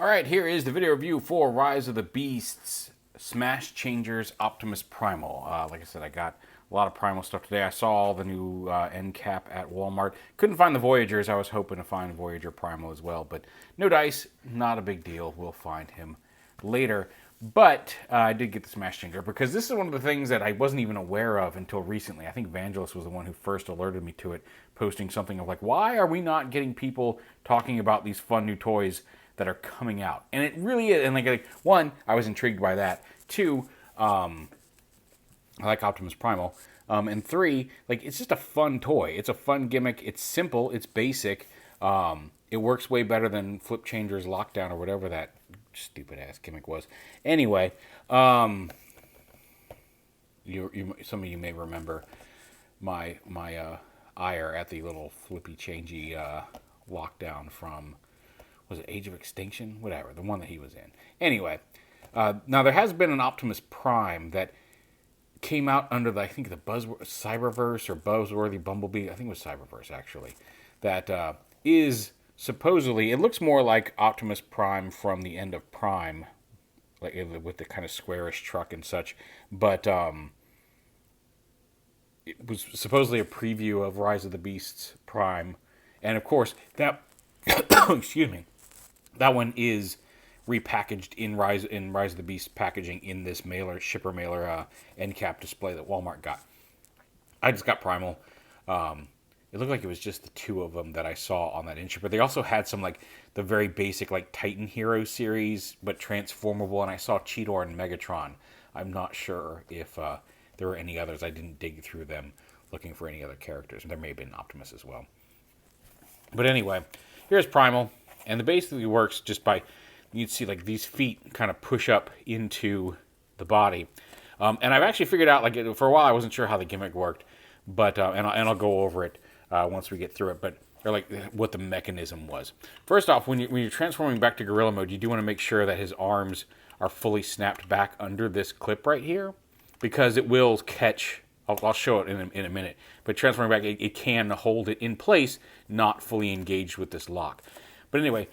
Alright, here is the video review for Rise of the Beasts Smash Changers Optimus Primal. Like I said, I got a lot of Primal stuff today. I saw all the new end cap at Walmart. Couldn't find the Voyagers. I was hoping to find Voyager Primal as well, but no dice. Not a big deal. We'll find him later. But I did get the Smash Changer because this is one of the things that I wasn't even aware of until recently. I think Vangelis was the one who first alerted me to it, posting something of like, why are we not getting people talking about these fun new toys that are coming out? And it really is. And like one, I was intrigued by that. Two, I like Optimus Primal. And three, like, it's just a fun toy. It's a fun gimmick. It's simple. It's basic. It works way better than Flip Changer's Lockdown or whatever that stupid ass gimmick was. Anyway, some of you may remember my ire at the little flippy changey Lockdown from, was it Age of Extinction? Whatever, the one that he was in. Anyway, now there has been an Optimus Prime that came out under the, I think the Cyberverse or Buzzworthy Bumblebee, I think it was Cyberverse actually, that is supposedly, it looks more like Optimus Prime from the end of Prime, like with the kind of squarish truck and such, but it was supposedly a preview of Rise of the Beasts Prime, and of course that excuse me, that one is repackaged in Rise of the Beasts packaging in this shipper mailer end cap display that Walmart got. I just got Primal. It looked like it was just the two of them that I saw on that in-shipper. They also had some, like, the very basic, like, Titan Hero series, but transformable, and I saw Cheetor and Megatron. I'm not sure if there were any others. I didn't dig through them looking for any other characters. There may have been Optimus as well. But anyway, here's Primal, and it basically works just by, you'd see, like, these feet kind of push up into the body. And I've actually figured out, like, for a while I wasn't sure how the gimmick worked, but and I'll go over it once we get through it, but or like what the mechanism was. First off, when you're transforming back to gorilla mode, you do want to make sure that his arms are fully snapped back under this clip right here, because it will catch. I'll show it in a minute. But transforming back, it can hold it in place, not fully engaged with this lock. But anyway,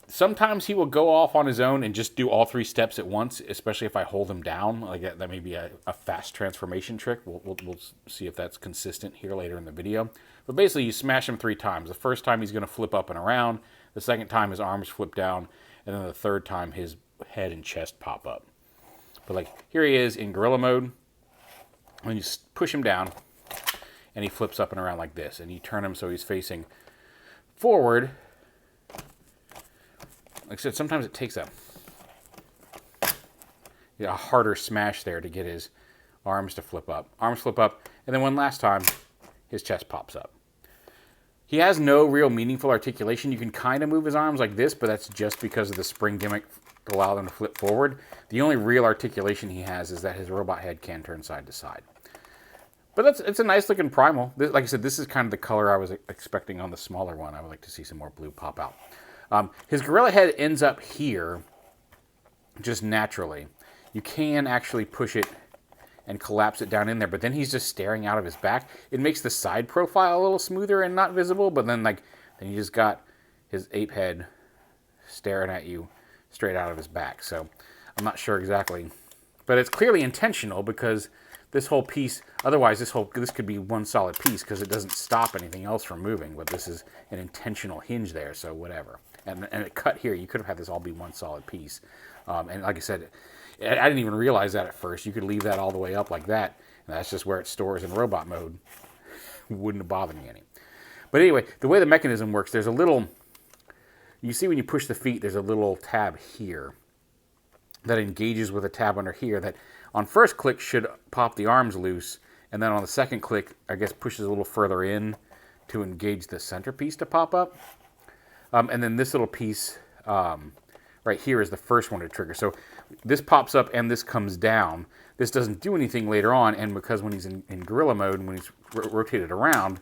sometimes he will go off on his own and just do all three steps at once, especially if I hold him down. Like that may be a fast transformation trick. We'll see if that's consistent here later in the video. But basically, you smash him 3 times. The first time he's going to flip up and around. The second time his arms flip down. And then the third time his head and chest pop up. But like, here he is in gorilla mode. And you push him down. And he flips up and around like this. And you turn him so he's facing forward. Like I said, sometimes it takes a harder smash there to get his arms to flip up. Arms flip up, and then one last time, his chest pops up. He has no real meaningful articulation. You can kind of move his arms like this, but that's just because of the spring gimmick to allow them to flip forward. The only real articulation he has is that his robot head can turn side to side. But it's a nice looking Primal. Like I said, this is kind of the color I was expecting on the smaller one. I would like to see some more blue pop out. His gorilla head ends up here just naturally. You can actually push it and collapse it down in there, but then he's just staring out of his back. It makes the side profile a little smoother and not visible, but then you just got his ape head staring at you straight out of his back. So I'm not sure exactly, but it's clearly intentional because this whole piece, otherwise this could be one solid piece because it doesn't stop anything else from moving, but this is an intentional hinge there, so whatever. And it cut here, you could have had this all be one solid piece. And like I said, I didn't even realize that at first. You could leave that all the way up like that, and that's just where it stores in robot mode. Wouldn't have bothered me any. But anyway, the way the mechanism works, there's a little, you see when you push the feet, there's a little tab here that engages with a tab under here that on first click should pop the arms loose, and then on the second click, I guess pushes a little further in to engage the centerpiece to pop up. And then this little piece right here is the first one to trigger. So this pops up and this comes down. This doesn't do anything later on, and because when he's in gorilla mode and when he's rotated around,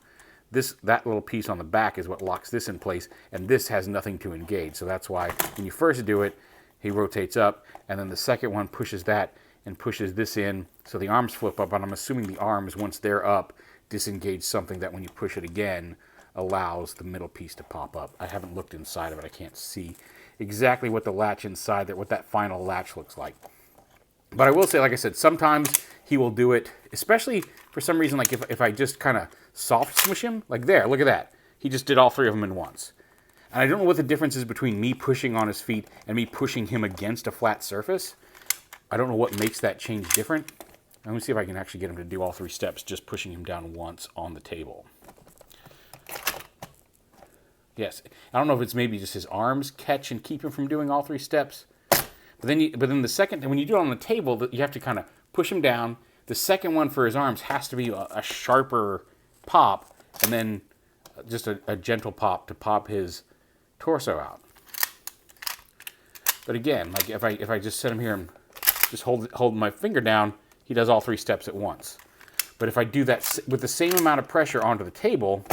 that little piece on the back is what locks this in place, and this has nothing to engage. So that's why when you first do it, he rotates up, and then the second one pushes that and pushes this in, so the arms flip up, and I'm assuming the arms, once they're up, disengage something that when you push it again, allows the middle piece to pop up. I haven't looked inside of it. I can't see exactly what the latch inside there, what that final latch looks like. But I will say, like I said, sometimes he will do it, especially for some reason, like if I just kind of soft smush him, like there, look at that. He just did all 3 of them in once. And I don't know what the difference is between me pushing on his feet and me pushing him against a flat surface. I don't know what makes that change different. Let me see if I can actually get him to do all 3 steps, just pushing him down once on the table. Yes, I don't know if it's maybe just his arms catch and keep him from doing all 3 steps. But then the second, when you do it on the table, you have to kind of push him down. The second one for his arms has to be a sharper pop, and then just a gentle pop to pop his torso out. But again, like if I just set him here and just hold my finger down, he does all 3 steps at once. But if I do that with the same amount of pressure onto the table,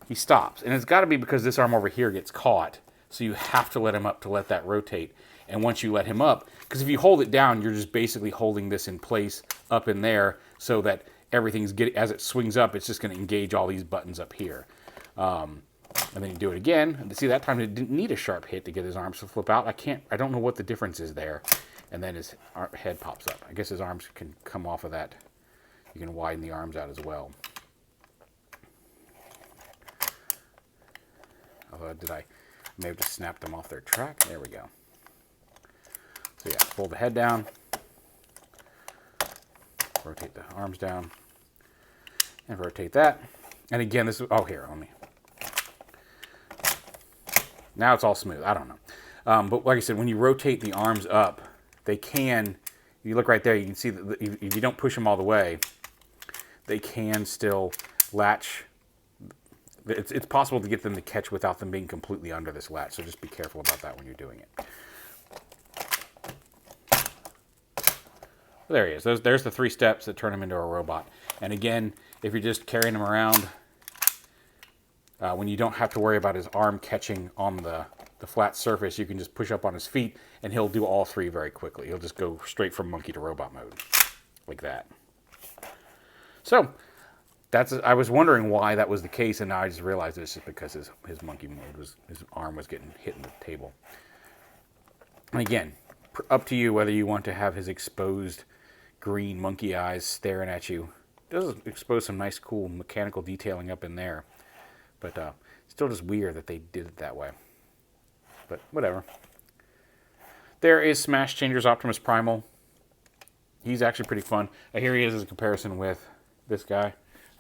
he stops. And it's got to be because this arm over here gets caught. So you have to let him up to let that rotate. And once you let him up, because if you hold it down, you're just basically holding this in place up in there so that everything's getting, as it swings up, it's just going to engage all these buttons up here. And then you do it again. And see, that time it didn't need a sharp hit to get his arms to flip out. I don't know what the difference is there. And then his head pops up. I guess his arms can come off of that. You can widen the arms out as well. Although, I may have just snapped them off their track. There we go. So yeah, fold the head down, rotate the arms down, and rotate that. And again, this is, oh here, let me. Now it's all smooth, I don't know. But like I said, when you rotate the arms up, they can, if you look right there, you can see that if you don't push them all the way, they can still latch. It's possible to get them to catch without them being completely under this latch, so just be careful about that when you're doing it. There he is. There's the 3 steps that turn him into a robot. And again, if you're just carrying him around, when you don't have to worry about his arm catching on the flat surface, you can just push up on his feet, and he'll do all 3 very quickly. He'll just go straight from monkey to robot mode, like that. So, I was wondering why that was the case, and now I just realized it's just because his monkey mode his arm was getting hit in the table. And again, up to you whether you want to have his exposed green monkey eyes staring at you. It does expose some nice, cool mechanical detailing up in there. But still just weird that they did it that way. But whatever. There is Smash Changer's Optimus Primal. He's actually pretty fun. Here he is as a comparison with this guy.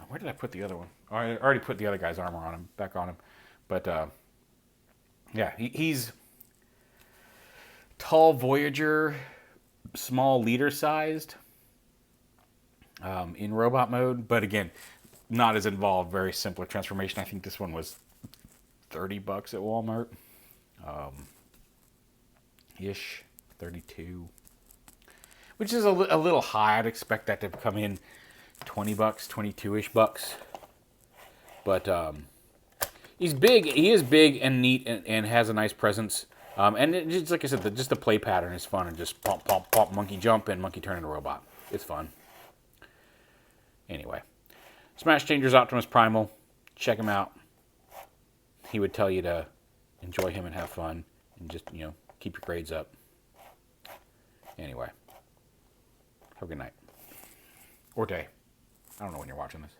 Where did I put the other one? Oh, I already put the other guy's armor on him, back on him. But yeah, he's tall Voyager, small leader sized in robot mode. But again, not as involved, very simpler transformation. I think this one was $30 at Walmart. Ish, 32. Which is a little high. I'd expect that to come in $20, 22-ish bucks. But he's big. He is big and neat and has a nice presence. And it's like I said, just the play pattern is fun. And just pop, pop, pop, monkey jump, and monkey turn into robot. It's fun. Anyway, Smash Changer's Optimus Primal. Check him out. He would tell you to enjoy him and have fun. And just, keep your grades up. Anyway. Have a good night. Or day. I don't know when you're watching this.